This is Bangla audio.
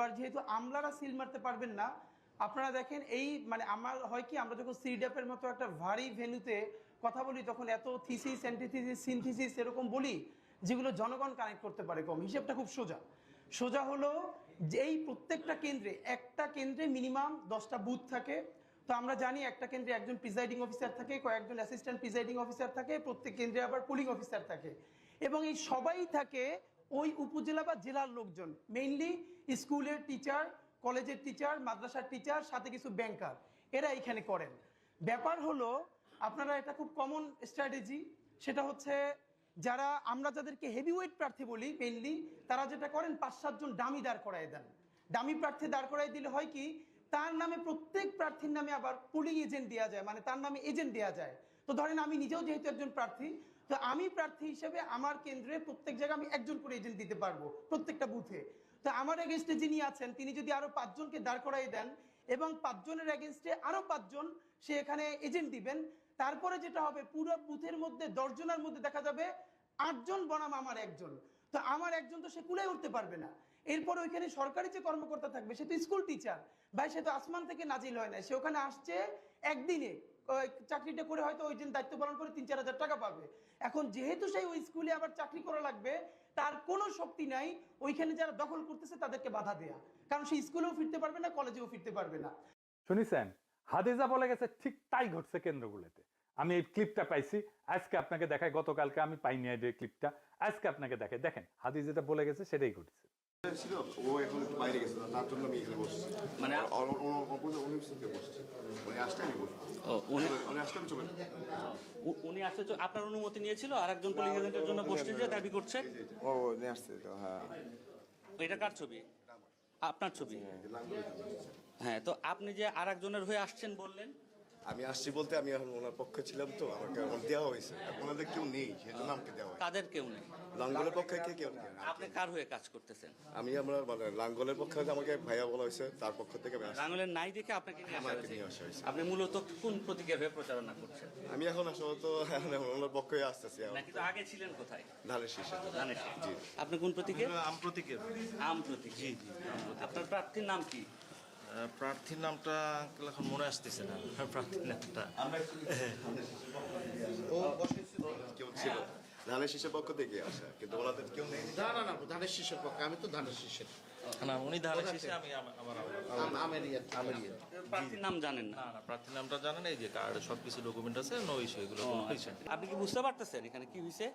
এবার যেহেতু আমলারা সিল মারতে পারবেন না, আপনারা দেখেন এই মানে আমার হয় কি, আমরা যখন সিডাপের মতো একটা ভারী ভেন্যুতে কথা বলি তখন এত থিসিস অ্যান্টিথিসিস সিনথিসিস এরকম বলি যেগুলো জনগণ কানেক্ট করতে পারে কম। হিসেবটা খুব সোজা। সোজা হলো যে এই প্রত্যেকটা কেন্দ্রে, একটা কেন্দ্রে মিনিমাম 10টা বুথ থাকে। তো আমরা জানি একটা কেন্দ্রে একজন প্রিজাইডিং অফিসার থাকে, কয়েকজন অ্যাসিস্ট্যান্ট প্রিজাইডিং অফিসার থাকে, প্রত্যেক কেন্দ্রে আবার পুলিং অফিসার থাকে, এবং এই সবাই থাকে ওই উপজেলা বা জেলার লোকজন, মেইনলি স্কুলের টিচার, কলেজের টিচার, মাদ্রাসার টিচার, সাথে কিছু ব্যাংকার, এরা এখানে করেন। ব্যাপার হলো আপনারা এটা খুব কমন স্ট্র্যাটেজি, সেটা হচ্ছে যারা আমরা যাদেরকে হেভিওয়েট প্রার্থী বলি মেইনলি, তারা যেটা করেন 5-7 জন ডামি দাঁড় করায় দেন। ডামি প্রার্থী দাঁড় করাই দিলে হয় কি, তার নামে প্রত্যেক প্রার্থীর নামে আবার পুলিং এজেন্ট দেওয়া যায়, মানে তার নামে এজেন্ট দেওয়া যায়। তো ধরেন আমি নিজেও যেহেতু একজন প্রার্থী, তো আমি প্রার্থী হিসেবে আমার কেন্দ্রে প্রত্যেক জায়গায় আমি একজন করে এজেন্ট দিতে পারবো প্রত্যেকটা বুথে। তো আমার এগেনস্টে যিনি আছেন তিনি যদি আরো 5 জনকে দাঁড় করাই দেন এবং 5 জনের এগেনস্টে আরো 5 জন সে এখানে এজেন্ট দিবেন, তারপরে যেটা হবে পুরো বুথের মধ্যে 10 জনের মধ্যে দেখা যাবে 8 জন বনাম আমার একজন। তো আমার একজন তো সে কুলাই উঠতে পারবে না। এরপর ওইখানে সরকারি যে কর্মকর্তা থাকবে সে তো স্কুল টিচার ভাই, সে তো আসমান থেকে নাজিল হয় না, সে ওখানে আসছে একদিনে চাকরিটা করে হয়তো ওই দিন দায়িত্ব পালন করে 3-4 হাজার টাকা পাবে। এখন যেহেতু সেই ওই স্কুলে আবার চাকরি করা লাগবে, তার কোনো শক্তি নাই ওইখানে যারা দখল করতেছে তাদেরকে বাধা দেয়া, কারণ সে স্কুলেও ফিরতে পারবে না, কলেজেও ফিরতে পারবে না। শুনেছেন, হাদিজা বলে গেছে ঠিক তাই ঘটছে কেন্দ্রগুলোতে। আমি এই ক্লিপটা পাইছি, আজকে আপনাকে দেখাই, গতকালকে আমি পাইনি এই ক্লিপটা, আজকে আপনাকে দেখাই। দেখেন হাদিজা যেটা বলে গেছে সেটাই ঘটছে। ছিল ও এখন একটু বাইরে গেছে, তার জন্য আমি এখানে বসছি, মানে অনুপস্থিত বসছি, উনি আসতে আমি বসবো। উনি আসতে আমি চলে উনি আসতে আপনার অনুমতি নিয়েছিল আর একজন পুলিং এজেন্টের জন্য বসতে যে দাবি করছে। ও নিয়ে আসছে তো, হ্যাঁ। এটা কার ছবি? আপনার ছবি? হ্যাঁ, তো আপনি যে আর একজনের হয়ে আসছেন বললেন। আমি আসছি বলতে আমি এখন ওনার পক্ষে ছিলাম, তো আমাকে এখন দেওয়া হয়েছে, ওনাদের কেউ নেই সেই জন্য আমাকে দেওয়া হয়েছে। তাদের কেউ নেই, লাঙ্গলের পক্ষে কেউ নেই। আপনি কার হয়ে কাজ করতেছেন? আমি আমরা মানে লাঙ্গলের পক্ষে আমাকে ভাইয়া বলা হয়েছে, তার পক্ষ থেকে আমি আসছি। লাঙ্গলের নাই দেখে আপনাকে নিয়ে আসা আমাকে নিয়ে আসা হয়েছে। আপনি মূলত কোন প্রতীকের হয়ে প্রচারণা করছেন? আমি এখন আসলে তো ওনার পক্ষে আসতেছি। নাকি তো আগে ছিলেন কোথায়? ধানের শীষে। ধানের শীষ। জি। আপনি কোন প্রতীকে? আম প্রতীকের। আম প্রতীক। জি জি। আপনার প্রার্থীর নাম কি? প্রার্থীর নামটা এখন মনে আসতেছে না, প্রার্থীর নামটা। কেউ ছিল ধানের শীষের পক্ষ থেকে আসা, কিন্তু ওনাদের কেউ নেই। না না না, ধানের শীষের পক্ষে, আমি তো ধানের শীষের না, উনি ধানের শীষে, আমি আমার আমের ইয়ে। প্রার্থীর নাম জানেন না? না, প্রার্থীর নামটা জানেন, এই যে কার্ড সবকিছু ডকুমেন্ট আছে, নো ইস্যু, এগুলো কোনো ইস্যু নেই। আপনি কি বুঝতে পারতেছেন এখানে কি হয়েছে?